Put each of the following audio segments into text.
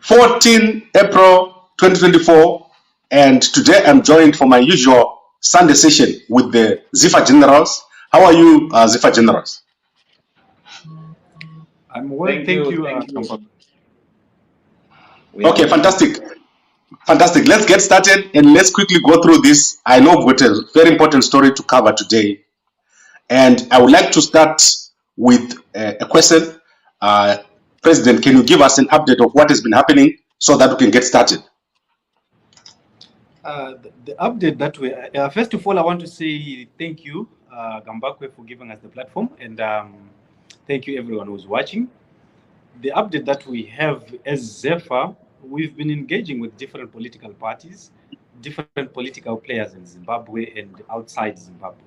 14 April 2024, and today I'm joined for my usual Sunday session with the ZEFFA Generals. How are you, ZEFFA Generals? I'm well, thank you. Okay, fantastic. Fantastic. Let's get started and let's quickly go through this. I know we've got a very important story to cover today. And I would like to start with a question. President, can you give us an update of what has been happening so that we can get started? The update that we, first of all, I want to say thank you, Gambakwe, for giving us the platform, and thank you everyone who's watching. The update that we have as ZEFFA, we've been engaging with different political parties, different political players in Zimbabwe and outside Zimbabwe.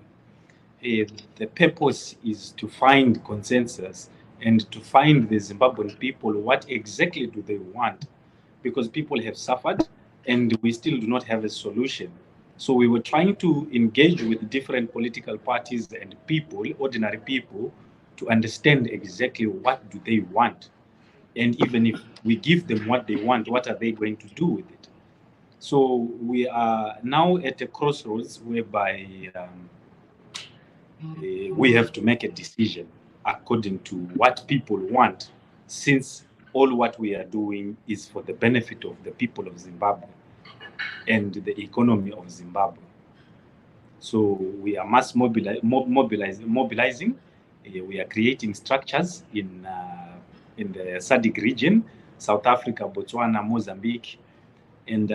The purpose is to find consensus and to find the Zimbabwean people what exactly do they want, because people have suffered and we still do not have a solution. So we were trying to engage with different political parties and people, ordinary people, to understand exactly what do they want. And even if we give them what they want, what are they going to do with it? So we are now at a crossroads whereby we have to make a decision according to what people want, since all what we are doing is for the benefit of the people of Zimbabwe and the economy of Zimbabwe. So we are mass mobilizing. We are creating structures in the SADC region, South Africa, Botswana, Mozambique. And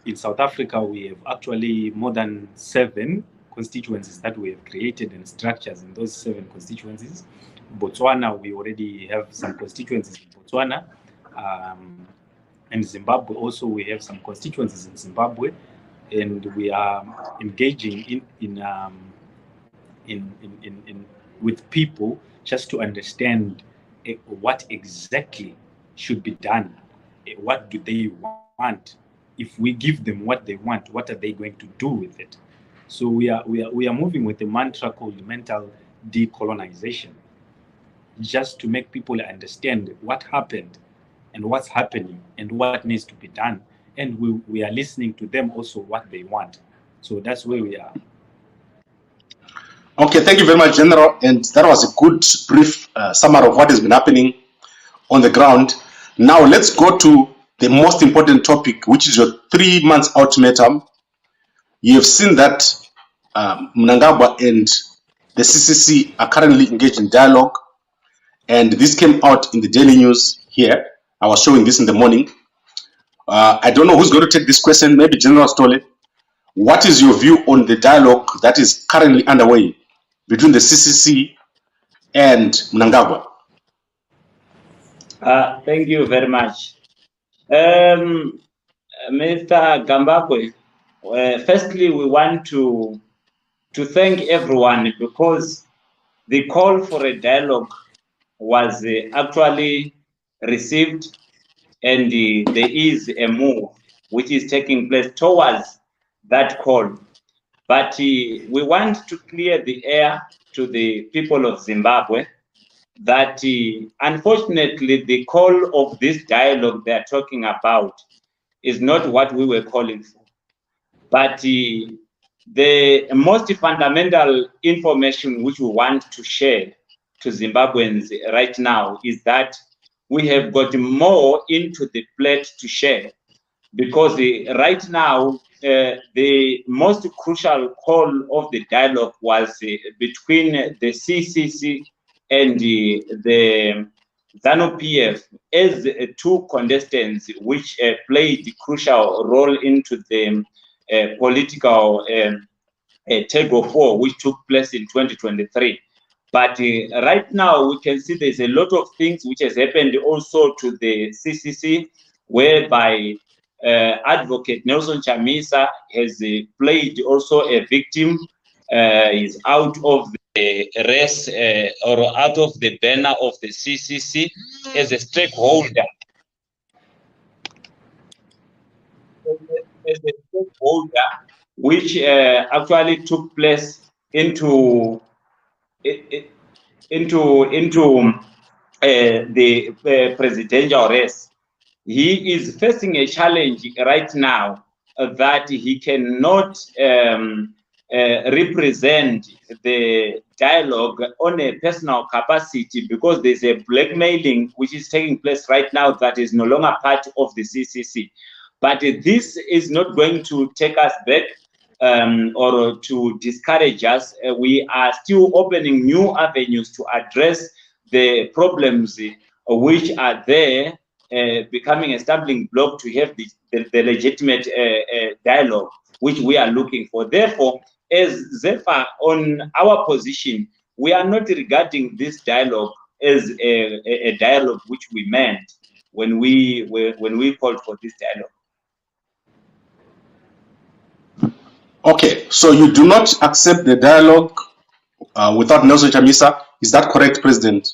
in South Africa, we have actually more than 7 constituencies that we have created and structures in those 7 constituencies. Botswana, we already have some constituencies in Botswana. And Zimbabwe also, we have some constituencies in Zimbabwe, and we are engaging with people just to understand what exactly should be done. What do they want? If we give them what they want, what are they going to do with it? So we are moving with a mantra called mental decolonization, just to make people understand what happened and what's happening and what needs to be done. And we are listening to them also what they want. So that's where we are. Okay, thank you very much, General. And that was a good brief summary of what has been happening on the ground. Now let's go to the most important topic, which is your 3 months ultimatum. You have seen that Mnangagwa and the CCC are currently engaged in dialogue. And this came out in the Daily News here. I was showing this in the morning. I don't know who's going to take this question, maybe General Stole. What is your view on the dialogue that is currently underway between the CCC and Mnangagwa? Thank you very much. Mr. Gambakwe, firstly, we want to thank everyone, because the call for a dialogue was actually received, and there is a move which is taking place towards that call. But we want to clear the air to the people of Zimbabwe that unfortunately the call of this dialogue they are talking about is not what we were calling for. But the most fundamental information which we want to share to Zimbabweans right now is that we have got more into the plate to share, because right now the most crucial call of the dialogue was between the CCC and the ZANU-PF as 2 contestants which played a crucial role into the political tug of war which took place in 2023. But right now we can see there's a lot of things which has happened also to the CCC, whereby Advocate Nelson Chamisa has played also a victim, is out of the race or out of the banner of the CCC as a stakeholder. As a stakeholder, which actually took place into the presidential race. he is facing a challenge right now that he cannot represent the dialogue on a personal capacity, because there's a blackmailing which is taking place right now that is no longer part of the CCC. But this is not going to take us back or to discourage us. We are still opening new avenues to address the problems which are there, becoming a stumbling block to have the legitimate dialogue which we are looking for. Therefore, as ZEFFA, on our position, we are not regarding this dialogue as a dialogue which we meant when we called for this dialogue. Okay, so you do not accept the dialogue without Nelson Chamisa. Is that correct, President?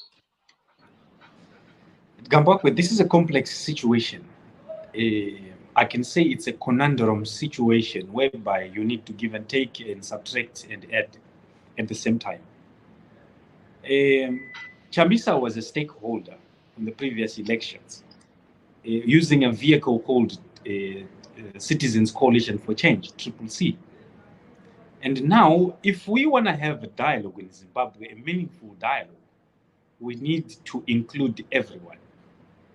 Gambakwe, this is a complex situation. I can say it's a conundrum situation whereby you need to give and take and subtract and add at the same time. Chamisa was a stakeholder in the previous elections, using a vehicle called Citizens Coalition for Change, CCC. And now, if we want to have a dialogue in Zimbabwe, a meaningful dialogue, we need to include everyone,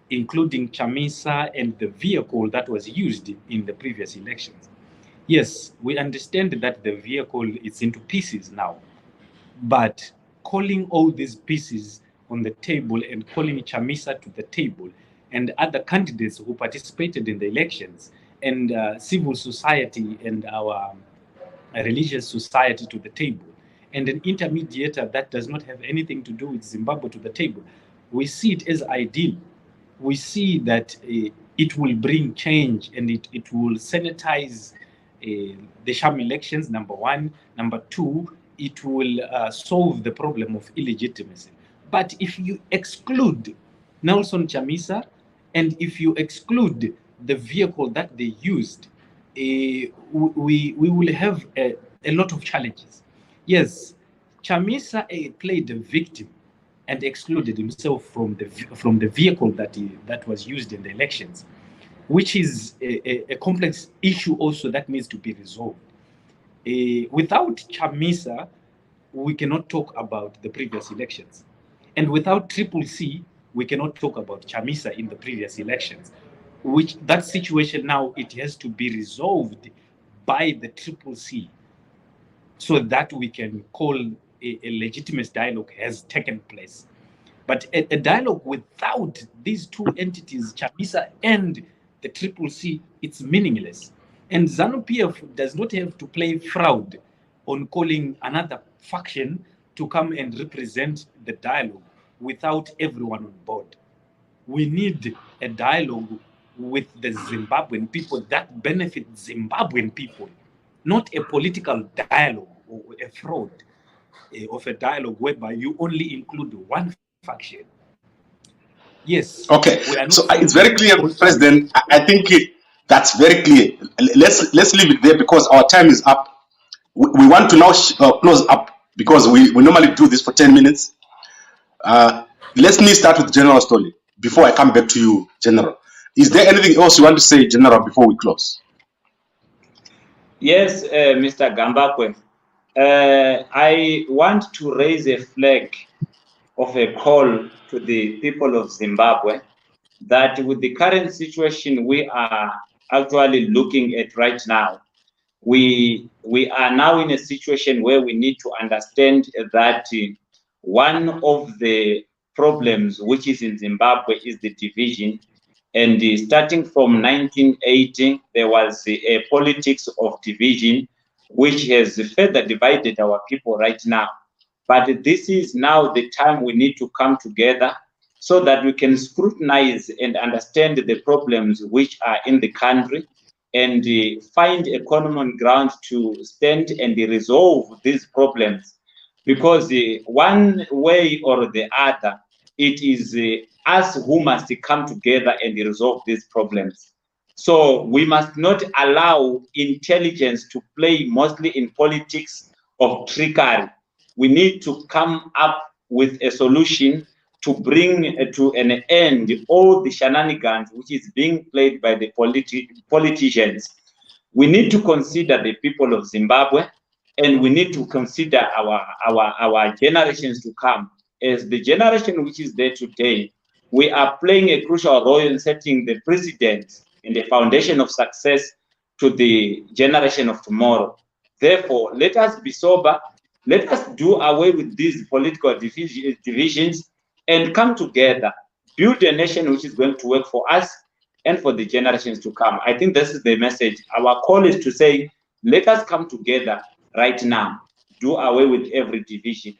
including Chamisa and the vehicle that was used in the previous elections. Yes, we understand that the vehicle is into pieces now, but calling all these pieces on the table and calling Chamisa to the table and other candidates who participated in the elections and civil society and our religious society to the table, and an intermediator that does not have anything to do with Zimbabwe to the table, we see it as ideal. We see that it will bring change and it will sanitize the sham elections, number one. Number two, it will solve the problem of illegitimacy. But if you exclude Nelson Chamisa and if you exclude the vehicle that they used, we will have a lot of challenges. Yes, Chamisa played the victim and excluded himself from the vehicle that was used in the elections, which is a complex issue also that needs to be resolved. Without Chamisa, we cannot talk about the previous elections, and without CCC, we cannot talk about Chamisa in the previous elections. Which that situation now, it has to be resolved by the CCC so that we can call a legitimate dialogue has taken place. But a dialogue without these two entities, Chamisa and the CCC, it's meaningless. And ZANU-PF does not have to play fraud on calling another faction to come and represent the dialogue without everyone on board. We need a dialogue with the Zimbabwean people that benefit Zimbabwean people, not a political dialogue or a fraud of a dialogue whereby you only include one faction. Yes. Okay. So it's very clear, President. I think that's very clear. Let's leave it there because our time is up. We want to now close up because we normally do this for 10 minutes. Let me start with General Stoli before I come back to you, General. Is there anything else you want to say, General, before we close? Yes, Mr. Gambakwe. I want to raise a flag of a call to the people of Zimbabwe that with the current situation we are actually looking at right now, we are now in a situation where we need to understand that one of the problems which is in Zimbabwe is the division. And starting from 1980, there was a politics of division which has further divided our people right now. But this is now the time we need to come together so that we can scrutinize and understand the problems which are in the country and find a common ground to stand and resolve these problems. Because one way or the other, it is us who must come together and resolve these problems. So we must not allow intelligence to play mostly in politics of trickery. We need to come up with a solution to bring to an end all the shenanigans which is being played by the politicians, we need to consider the people of Zimbabwe, and we need to consider our generations to come. As the generation which is there today, we are playing a crucial role in setting the precedent and the foundation of success to the generation of tomorrow. Therefore, let us be sober. Let us do away with these political divisions and come together, build a nation which is going to work for us and for the generations to come. I think this is the message. Our call is to say, let us come together right now, do away with every division.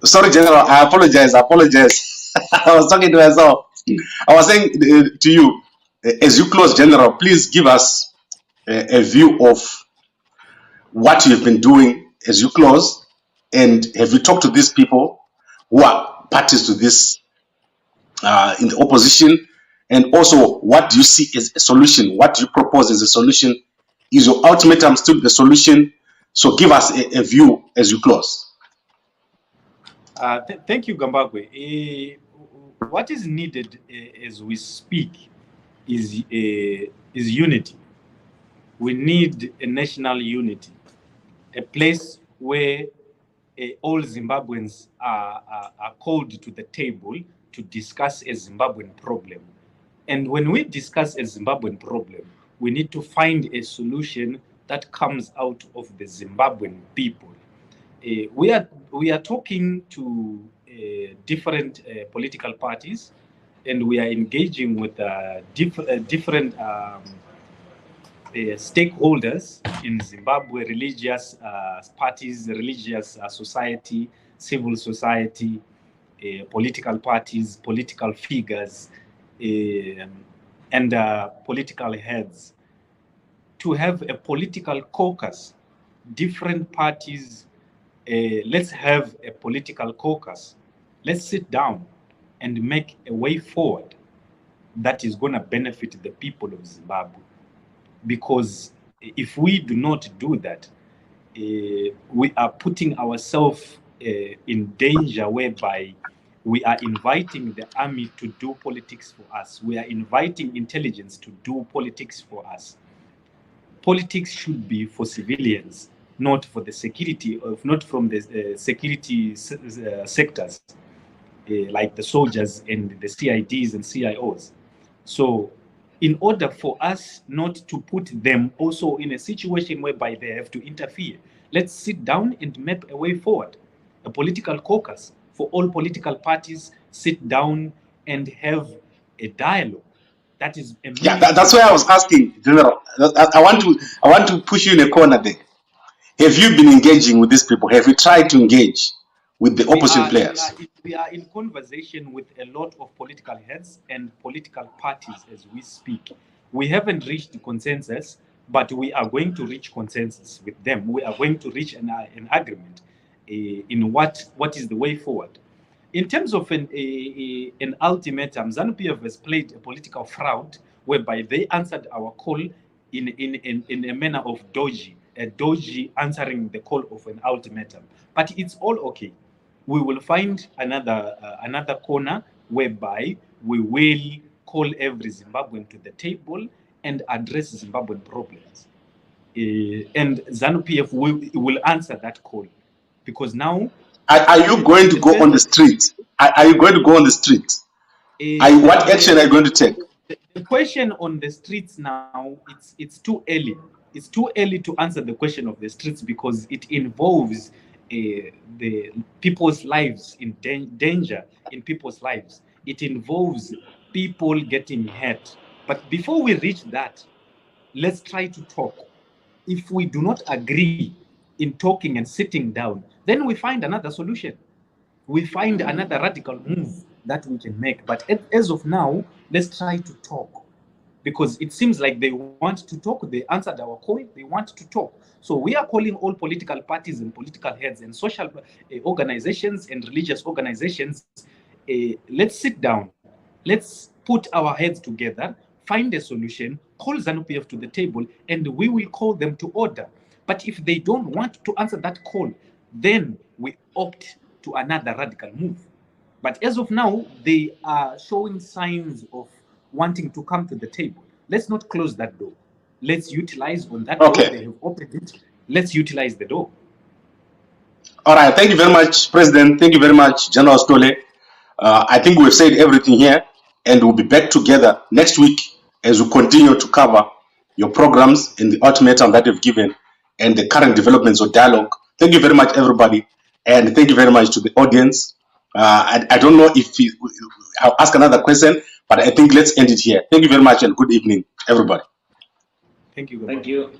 Sorry, General, I apologize. I was talking to myself. I was saying to you, as you close, General, please give us a view of what you've been doing as you close, and have you talked to these people who are parties to this in the opposition, and also what do you see as a solution? What do you propose as a solution? Is your ultimatum still the solution? So give us a view as you close. Thank you, Gambagwe. What is needed as we speak is unity. We need a national unity, a place where all Zimbabweans are called to the table to discuss a Zimbabwean problem. And when we discuss a Zimbabwean problem, we need to find a solution that comes out of the Zimbabwean people. We are talking to different political parties, and we are engaging with different stakeholders in Zimbabwe, religious parties, religious society, civil society, political parties, political figures, and political heads, to have a political caucus, different parties. Let's have a political caucus. Let's sit down and make a way forward that is going to benefit the people of Zimbabwe. Because if we do not do that, we are putting ourselves in danger, whereby we are inviting the army to do politics for us. We are inviting intelligence to do politics for us. Politics should be for civilians, not for the security not from the security sectors, like the soldiers and the CIDs and CIOs. So in order for us not to put them also in a situation whereby they have to interfere, let's sit down and map a way forward. A political caucus for all political parties, sit down and have a dialogue. That is a that's why I was asking, General. I want to push you in a corner there. Have you been engaging with these people? Have you tried to engage with the opposition players? We are in conversation with a lot of political heads and political parties as we speak. We haven't reached consensus, but we are going to reach consensus with them. We are going to reach an agreement in what is the way forward. In terms of an ultimatum, ZANU-PF has played a political fraud whereby they answered our call in a manner of dodgy answering the call of an ultimatum. But it's all okay. We will find another corner whereby we will call every Zimbabwean to the table and address Zimbabwean problems. And ZANU-PF will answer that call, because now... Are you going to go on the street? Are you going to go on the street? What action are you going to take? The question on the streets now, it's too early. It's too early to answer the question of the streets, because it involves the people's lives in danger in people's lives. It involves people getting hurt. But before we reach that, let's try to talk. If we do not agree in talking and sitting down, then we find another solution. We find another radical move that we can make. But as of now, let's try to talk. because it seems like they want to talk. They answered our call. They want to talk. So we are calling all political parties and political heads and social organizations and religious organizations. Let's sit down. Let's put our heads together, find a solution, call ZANU-PF to the table, and we will call them to order. But if they don't want to answer that call, then we opt to another radical move. But as of now, they are showing signs of wanting to come to the table. Let's not close that door. Let's utilize on that door. They have opened it. Let's utilize the door. All right. Thank you very much, President. Thank you very much, General Stole. I think we've said everything here, and we'll be back together next week as we continue to cover your programs and the ultimatum that you've given and the current developments of dialogue. Thank you very much, everybody, and thank you very much to the audience. I don't know if I'll ask another question, but I think let's end it here. Thank you very much and good evening, everybody. Thank you. Thank you.